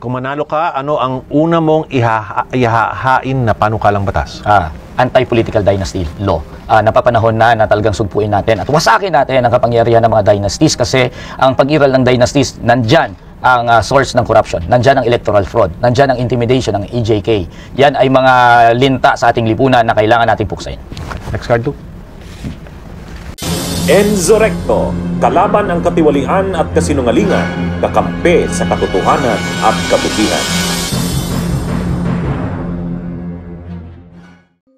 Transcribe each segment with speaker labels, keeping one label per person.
Speaker 1: Kung manalo ka, ano ang una mong ihahain na panukalang batas?
Speaker 2: Anti-political dynasty law. Napapanahon na talagang sugpuin natin at wasakin natin ang kapangyarihan ng mga dynasties kasi ang pag-iral ng dynasties, nandyan ang source ng corruption, nandyan ang electoral fraud, nandyan ang intimidation ng EJK. Yan ay mga linta sa ating lipunan na kailangan nating puksain.
Speaker 1: Next card, Luke.
Speaker 3: Enzo Recto, kalaban ang katiwalian at kasinungalingan, kakampi sa katotohanan at kabutihan.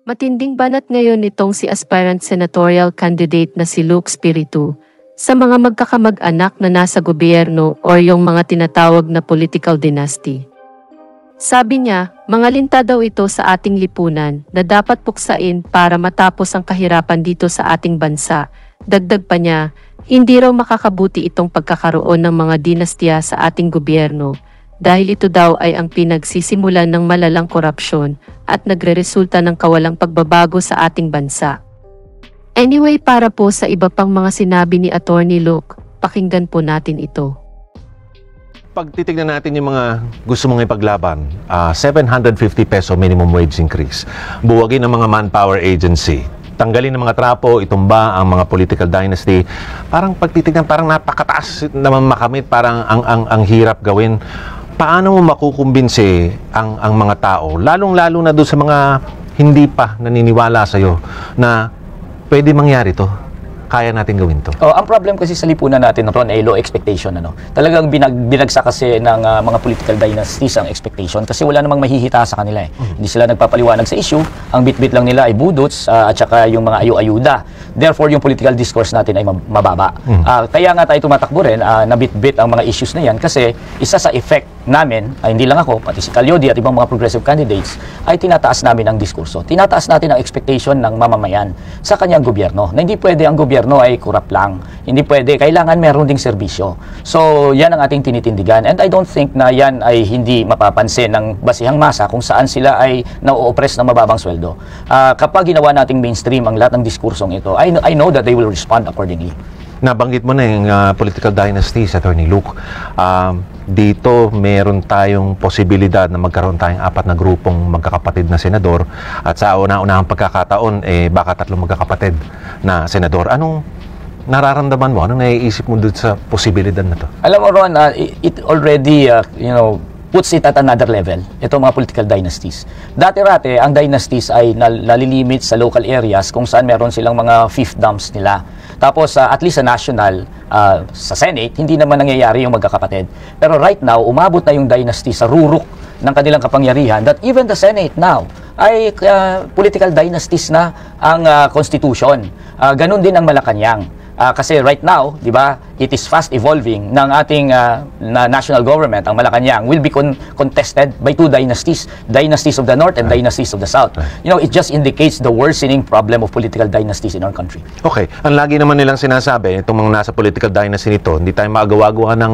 Speaker 4: Matinding banat ngayon nitong si aspirant senatorial candidate na si Luke Espiritu sa mga magkakamag-anak na nasa gobyerno o yung mga tinatawag na political dynasty. Sabi niya, mga linta daw ito sa ating lipunan na dapat puksain para matapos ang kahirapan dito sa ating bansa. Dagdag pa niya, hindi raw makakabuti itong pagkakaroon ng mga dinastiya sa ating gobyerno dahil ito daw ay ang pinagsisimulan ng malalang korupsyon at nagreresulta ng kawalang pagbabago sa ating bansa. Anyway, para po sa iba pang mga sinabi ni Attorney Luke, pakinggan po natin ito.
Speaker 1: Pag titignan natin yung mga gusto mong ipaglaban, 750 peso minimum wage increase, buwagin ang mga manpower agency, tanggalin ng mga trapo, itumba ang mga political dynasty. Parang pagtitignan, parang napakataas naman makamit, parang ang hirap gawin. Paano mo makukumbinsi ang mga tao, lalong-lalo na doon sa mga hindi pa naniniwala sa'yo na pwede mangyari to? Kaya natin gawin to.
Speaker 2: Ang problem kasi sa lipunan natin, Ron, ay low expectation. Talagang binagsak kasi ng mga political dynasties ang expectation kasi wala namang mahihita sa kanila. Hindi sila nagpapaliwanag sa issue. Ang bit-bit lang nila ay budots at saka yung mga ayu-ayuda. Therefore, yung political discourse natin ay mababa. Kaya nga tayo tumatakbo rin na bit-bit ang mga issues na yan kasi isa sa effect namin, hindi lang ako, pati si Calyodi at ibang mga progressive candidates, ay tinataas namin ang diskurso. Tinataas natin ang expectation ng mamamayan sa kanyang gobyerno. Na hindi pwede ang gobyerno ay kurap lang. Hindi pwede. Kailangan meron ding serbisyo. So, yan ang ating tinitindigan. And I don't think na yan ay hindi mapapansin ng basihang masa kung saan sila ay na-oppress ng mababang sweldo. Kapag ginawa nating mainstream ang lahat ng diskursong ito, I know that they will respond accordingly.
Speaker 1: Nabanggit mo na yung political dynasties, Attorney Luke. Dito, meron tayong posibilidad na magkaroon tayong 4 na grupong magkakapatid na senador at sa una-unahang pagkakataon, baka 3 magkakapatid na senador. Anong nararamdaman mo? Anong naiisip mo doon sa posibilidad na to?
Speaker 2: Alam mo, Ron, it already, puts it at another level, itong mga political dynasties. Dati-rate, ang dynasties ay nalilimit sa local areas kung saan meron silang mga fiefdoms nila. Tapos, at least sa national, sa Senate, hindi naman nangyayari yung magkakapatid. Pero right now, umabot na yung dynasty sa rurok ng kanilang kapangyarihan that even the Senate now ay political dynasties na ang constitution. Ganun din ang Malacanang. Kasi right now, di ba, it is fast evolving ng ating national government. Ang Malacanang will be contested by 2 dynasties, dynasties of the North and dynasties of the South. It just indicates the worsening problem of political dynasties in our country.
Speaker 1: Okay, ang lagi naman nilang sinasabi, itong mga nasa political dynasty nito, hindi tayo magawa-gawa ng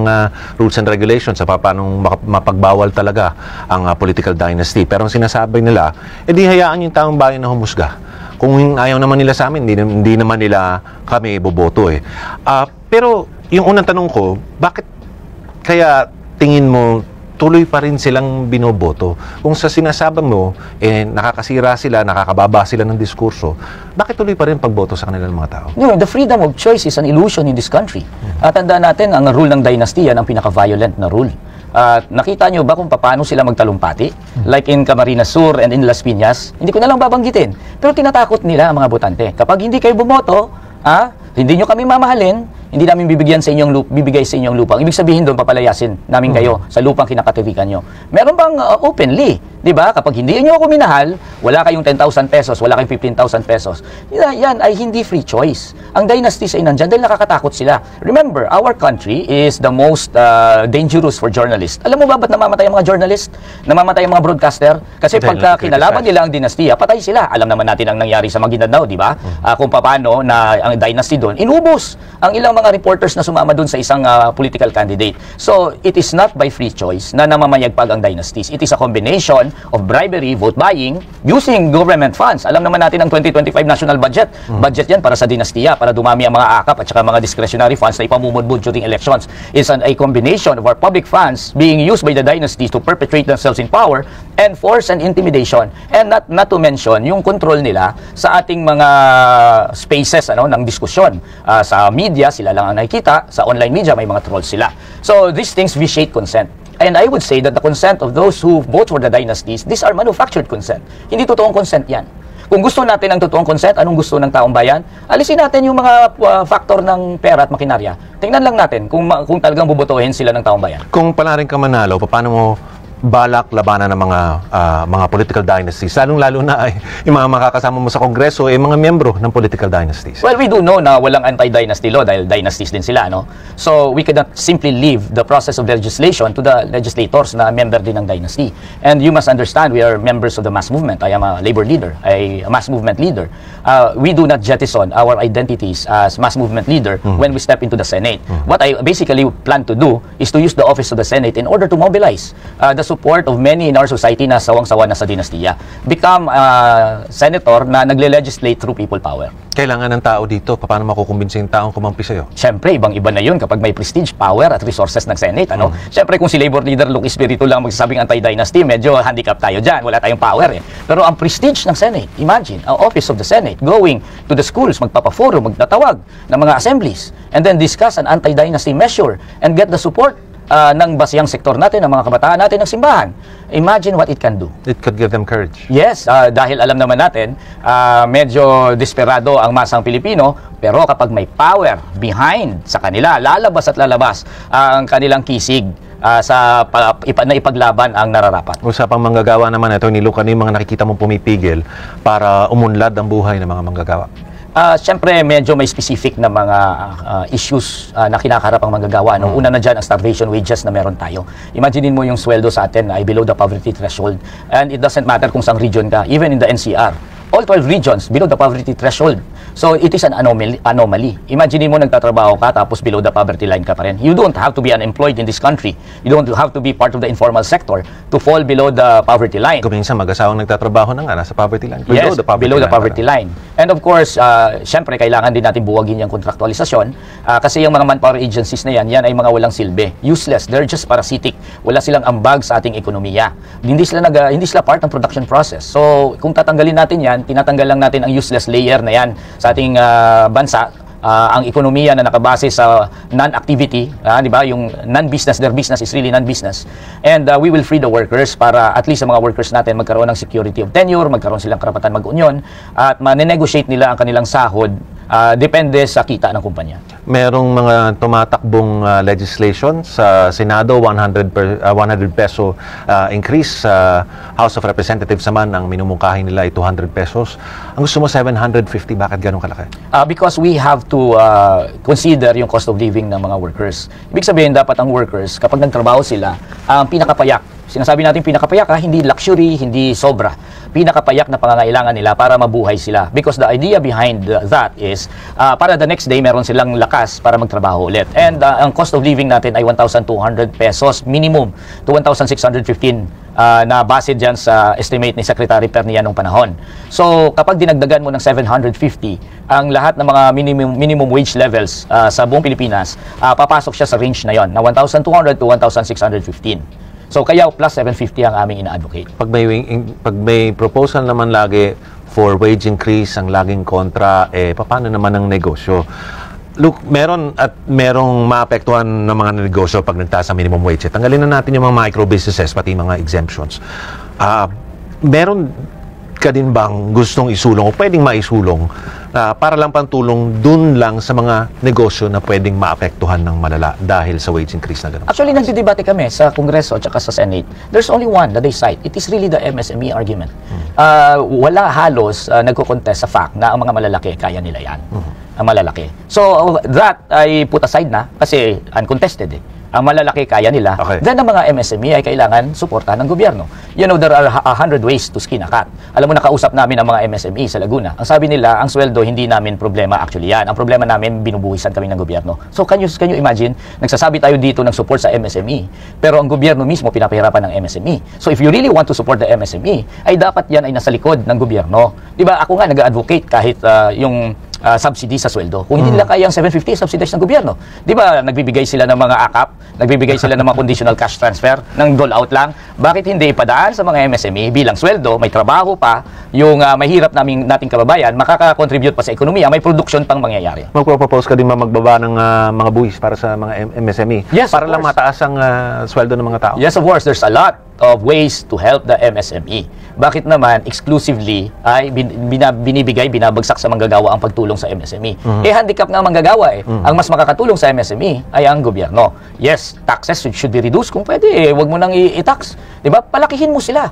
Speaker 1: rules and regulations sa paano mapagbawal talaga ang political dynasty. Pero ang sinasabi nila, edi hayaan yung taong bayan na humusga. Kung ayaw naman nila sa amin, hindi naman nila kami boboto eh. Pero yung unang tanong ko, bakit kaya tingin mo tuloy pa rin silang binoboto? Kung sa sinasabi mo, nakakasira sila, nakakababa sila ng diskurso, bakit tuloy pa rin pagboto sa kanilang mga tao?
Speaker 2: The freedom of choice is an illusion in this country. Tandaan natin, ang rule ng dynasty yan ang pinaka-violent na rule. Nakita nyo ba kung paano sila magtalumpati? Like in Camarines Sur and in Las Piñas, hindi ko na lang babanggitin. Pero tinatakot nila ang mga botante. Kapag hindi kayo bumoto, hindi nyo kami mamahalin, hindi namin bibigay sa inyong lupa. Ibig sabihin doon, papalayasin namin kayo sa lupang kinakatirikan nyo. Meron bang openly, di ba? Kapag hindi nyo ako minahal, wala kayong 10,000 pesos, wala kayong 15,000 pesos. Yan ay hindi free choice. Ang dynasties ay nandyan dahil nakakatakot sila. Remember, our country is the most dangerous for journalists. Alam mo ba ba't namamatay ang mga journalist? Namamatay ang mga broadcaster? Kasi pagka kinalaban nila ang dinastiya, patay sila. Alam naman natin ang nangyari sa Maguindanao, di ba? Kung paano na ang dynasty doon, inubos ang ilang mga reporters na sumama doon sa isang political candidate. So, it is not by free choice na namamayagpag ang dynasties. It is a combination allegation of bribery, vote buying, using government funds. Alam naman natin ang 2025 national budget. Budget yan para sa dinastiya, para dumami ang mga akap at saka mga discretionary funds na ipamumudbud during elections. It's a combination of our public funds being used by the dynasties to perpetrate themselves in power and force and intimidation. And not to mention, yung control nila sa ating mga spaces ng diskusyon. Sa media, sila lang ang nakikita. Sa online media, may mga trolls sila. So, these things vitiate consent. And I would say that the consent of those who vote for the dynasties, these are manufactured consent. Hindi totoong consent yan. Kung gusto natin ang totoong consent, anong gusto ng taong bayan? Alisin natin yung mga factor ng pera at makinarya. Tingnan lang natin kung talagang bubotohin sila ng taong bayan.
Speaker 1: Kung pala rin ka manalo, paano mo balak labanan ng mga political dynasties, lalong-lalo na ay yung mga makakasama mo sa Kongreso ay mga miyembro ng political dynasties?
Speaker 2: Well, we do know na walang anti-dynasty law dahil dynasties din sila, no? So, we cannot simply leave the process of legislation to the legislators na member din ng dynasty. And you must understand, we are members of the mass movement. I am a labor leader, a mass movement leader. We do not jettison our identities as mass movement leader when we step into the Senate. What I basically plan to do is to use the office of the Senate in order to mobilize the support of many in our society na sawang-sawa na sa dinastiya. Become a senator na nagle-legislate through people power.
Speaker 1: Kailangan ng tao dito. Paano makukumbinsi yung taong kumampi sa'yo?
Speaker 2: Siyempre, ibang-iba na yun kapag may prestige, power at resources ng Senate. Siyempre, kung si Labor Leader Luke Espiritu lang magsasabing anti-dynasty, medyo handicap tayo dyan. Wala tayong power eh. Pero ang prestige ng Senate, imagine, ang office of the Senate, going to the schools, magpapaforum, magtatawag ng mga assemblies, and then discuss an anti-dynasty measure and get the support ng basihang sektor natin, ng mga kabataan natin, ng simbahan. Imagine what it can do.
Speaker 1: It could give them courage.
Speaker 2: Yes, dahil alam naman natin, medyo desperado ang masang Pilipino, pero kapag may power behind sa kanila, lalabas at lalabas ang kanilang kisig na ipaglaban ang nararapat.
Speaker 1: Usapang manggagawa naman, ito ni Luke, ano yung mga nakikita mong pumipigil para umunlad ang buhay ng mga manggagawa?
Speaker 2: Siyempre, medyo may specific na mga issues na kinakaharap ang manggagawa. Una na dyan ang starvation wages na meron tayo. Imaginein mo yung sweldo sa atin ay below the poverty threshold. And it doesn't matter kung saang region ka, even in the NCR. All 12 regions below the poverty threshold. So it is an anomaly. Imagine mo nagtatrabaho ka tapos below the poverty line ka pa rin. You don't have to be unemployed in this country. You don't have to be part of the informal sector to fall below the poverty line.
Speaker 1: Kung minsan mag-asawang nagtatrabaho na nga, nasa poverty line.
Speaker 2: Yes, below the poverty line. And of course, syempre kailangan din natin buwagin yung kontraktualisasyon kasi yung mga manpower agencies na yan ay mga walang silbi. Useless. They're just parasitic. Wala silang ambag sa ating ekonomiya. Hindi sila part ng production process. So kung tatanggalin natin yan, tinatanggal lang natin ang useless layer na yan sa ating bansa, ang ekonomiya na nakabase sa non-activity, di ba? Yung non-business, their business is really non-business. And we will free the workers para at least sa mga workers natin magkaroon ng security of tenure, magkaroon silang karapatan mag-union, at ma-negotiate nila ang kanilang sahod depende sa kita ng kumpanya.
Speaker 1: Merong mga tumatakbong legislation sa Senado, 100 peso increase. Sa House of Representatives naman, ang minumungkahin nila ay 200 pesos. Ang gusto mo 750, bakit ganun kalaki?
Speaker 2: Because we have to consider yung cost of living ng mga workers. Ibig sabihin, dapat ang workers, kapag nagtrabaho sila, ang pinakapayak, sinasabi natin pinakapayak, hindi luxury, hindi sobra. Pinakapayak na pangangailangan nila para mabuhay sila. Because the idea behind that is, para the next day, meron silang lakas para magtrabaho ulit. And ang cost of living natin ay 1,200 pesos minimum to 1,615 na base dyan sa estimate ni Secretary Pernia nung panahon. So, kapag dinagdagan mo ng 750, ang lahat ng mga minimum wage levels sa buong Pilipinas, papasok siya sa range na yon, na 1,200 to 1,615. So, kaya plus 750 ang aming ina-advocate.
Speaker 1: Pag may proposal naman lagi for wage increase, ang laging kontra, paano naman ang negosyo? Look, merong maapektuhan ng mga negosyo pag nagtaas ang minimum wage. Tanggalin na natin yung mga micro businesses, pati mga exemptions. Meron ka din bang gustong isulong o pwedeng maisulong para lang pantulong dun lang sa mga negosyo na pwedeng maapektuhan ng malala dahil sa wage increase na gano'n?
Speaker 2: Actually, nagdidebate kami sa Kongreso at saka sa Senate. There's only one that they cite. It is really the MSME argument. Wala halos nagko-contest sa fact na ang mga malalaki, kaya nila yan. Ang malalaki. So, that ay put aside na kasi uncontested ang malalaki kaya nila,
Speaker 1: Okay.
Speaker 2: then ang mga MSME ay kailangan suportahan ng gobyerno. You know, there are 100 ways to skin a cat. Alam mo, nakausap namin ang mga MSME sa Laguna. Ang sabi nila, ang sweldo hindi namin problema, actually yan. Ang problema namin, binubuhisan kami ng gobyerno. So can you imagine, nagsasabi tayo dito ng support sa MSME, pero ang gobyerno mismo pinapahirapan ng MSME. So if you really want to support the MSME, ay dapat yan ay nasa likod ng gobyerno. Diba, ako nga nag-advocate kahit yung subsidy sa sweldo. Kung hindi nila kaya ang 750, subsidize ng gobyerno. Di ba, nagbibigay sila ng mga AKAP, nagbibigay sila ng mga conditional cash transfer, ng dole-out lang. Bakit hindi ipadaan sa mga MSME bilang sweldo, may trabaho pa, yung mahirap nating kababayan, makaka-contribute pa sa ekonomiya, may production pang mangyayari.
Speaker 1: Magpropose ka din magbaba ng mga buwis para sa mga MSME?
Speaker 2: Yes,
Speaker 1: para
Speaker 2: of
Speaker 1: lang
Speaker 2: course.
Speaker 1: mataas ang sweldo ng mga tao?
Speaker 2: Yes, of course, there's a lot of ways to help the MSME. Bakit naman exclusively ay binabagsak sa manggagawa ang pagtulong sa MSME? Eh, handicap nga ang manggagawa eh. Ang mas makakatulong sa MSME ay ang gobyerno. Yes, taxes should be reduced. Kung pwede, wag mo nang i-tax. Diba? Palakihin mo sila.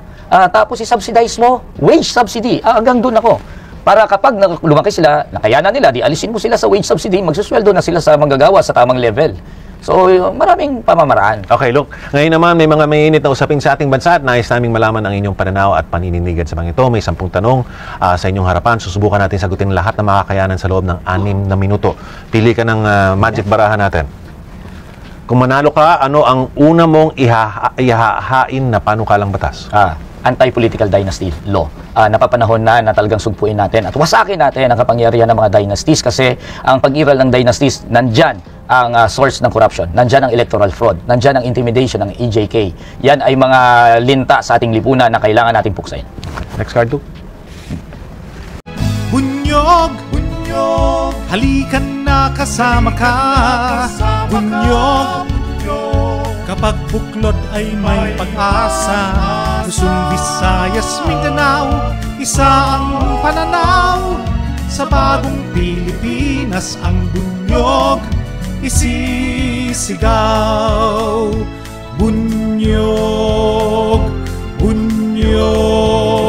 Speaker 2: Tapos i-subsidize mo, wage subsidy. Hanggang doon ako. Para kapag lumaki sila, nakayanan nila, di alisin mo sila sa wage subsidy, magsusweldo na sila sa manggagawa sa tamang level. So, maraming pamamaraan.
Speaker 1: Okay, look, ngayon naman may mga mainit na usapin sa ating bansa at nais naming malaman ang inyong pananaw at panininigan sa mga ito. May 10 tanong sa inyong harapan. Susubukan natin sagutin lahat ng makakayanan sa loob ng 6 na minuto. Pili ka ng magic barahan natin. Kung manalo ka, ano ang una mong ihahain na panukalang batas?
Speaker 2: Anti-political dynasty law. Napapanahon na talagang sugpuin natin at wasakin natin ang kapangyarihan ng mga dynasties kasi ang pag-iral ng dynasties, nandyan ang source ng corruption, nandyan ang electoral fraud, nandyan ang intimidation ng EJK. Yan ay mga linta sa ating lipunan na kailangan nating puksain.
Speaker 1: Next card, do.
Speaker 5: Bunyog, bunyog, halikan na kasama ka. Bunyog, kapag buklod ay may pag-asa. Luzon, Visayas, Mindanao, isa ang pananaw. Sa bagong Pilipinas ang bunyog isisigaw. Bunyog, bunyog.